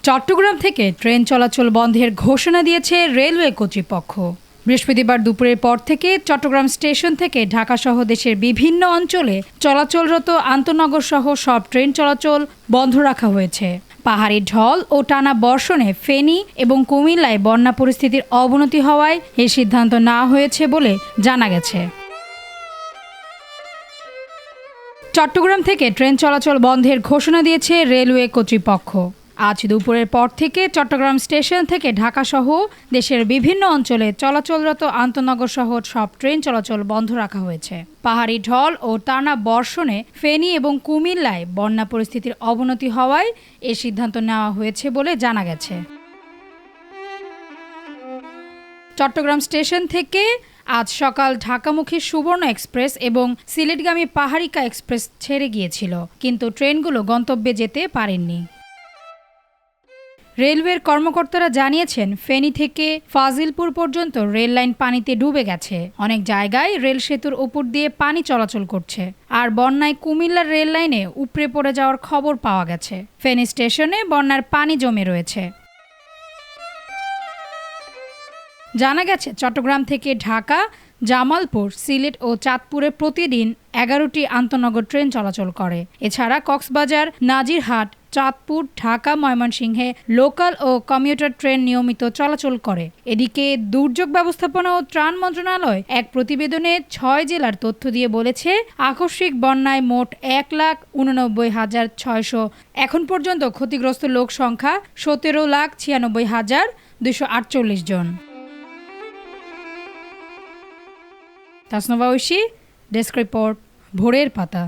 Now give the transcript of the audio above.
চট্টগ্রাম থেকে ট্রেন চলাচল বন্ধের ঘোষণা দিয়েছে রেলওয়ে কর্তৃপক্ষ। বৃহস্পতিবার দুপুরের পর থেকে চট্টগ্রাম স্টেশন থেকে ঢাকাসহ দেশের বিভিন্ন অঞ্চলে চলাচলরত আন্তনগর সহ সব ট্রেন চলাচল বন্ধ রাখা হয়েছে। পাহাড়ি ঢল ও টানা বর্ষণে ফেনী এবং কুমিল্লায় বন্যা পরিস্থিতির অবনতি হওয়ায় এই সিদ্ধান্ত নেওয়া হয়েছে বলে জানা গেছে। চট্টগ্রাম থেকে ট্রেন চলাচল বন্ধের ঘোষণা দিয়েছে রেলওয়ে কর্তৃপক্ষ। আজ দুপুরের পর থেকে চট্টগ্রাম স্টেশন থেকে ঢাকাসহ দেশের বিভিন্ন অঞ্চলে চলাচলরত আন্তনগর সহ সব ট্রেন চলাচল বন্ধ রাখা হয়েছে। পাহাড়ি ঢল ও টানা বর্ষণে ফেনী এবং কুমিল্লায় বন্যা পরিস্থিতির অবনতি হওয়ায় এ সিদ্ধান্ত নেওয়া হয়েছে বলে জানা গেছে। চট্টগ্রাম স্টেশন থেকে আজ সকাল ঢাকামুখী সুবর্ণ এক্সপ্রেস এবং সিলেটগামী পাহাড়িকা এক্সপ্রেস ছেড়ে গিয়েছিল, কিন্তু ট্রেনগুলো গন্তব্যে যেতে পারেননি। রেলওয়ের কর্মকর্তারা জানিয়েছেন, ফেনী থেকে ফাজিলপুর পর্যন্ত রেল লাইন পানিতে ডুবে গেছে। অনেক জায়গায় রেল সেতুর উপর দিয়ে পানি চলাচল করছে। আর বন্যায় কুমিল্লার রেল লাইনে উপড়ে পড়ে যাওয়ার খবর পাওয়া গেছে। ফেনী স্টেশনে বন্যার পানি জমে রয়েছে। জানা গেছে, চট্টগ্রাম থেকে ঢাকা, জামালপুর, সিলেট ও চাঁদপুরে প্রতিদিন 11টি আন্তনগর ট্রেন চলাচল করে। এছাড়া কক্সবাজার, নাজিরহাট, চাঁদপুর, ঢাকা, ময়মনসিংহে লোকাল ও কমিউটার ট্রেন নিয়মিত চলাচল করে। এদিকে দুর্যোগ ব্যবস্থাপনা ও ত্রাণ মন্ত্রণালয় এক প্রতিবেদনে 6 জেলার তথ্য দিয়ে বলেছে, আকস্মিক বন্যায় মোট 1,89,600 এখন পর্যন্ত ক্ষতিগ্রস্ত লোক সংখ্যা 17,96,248 জন। তাসনভা ঐশী, ডেস্ক রিপোর্ট, ভোরের পাতা।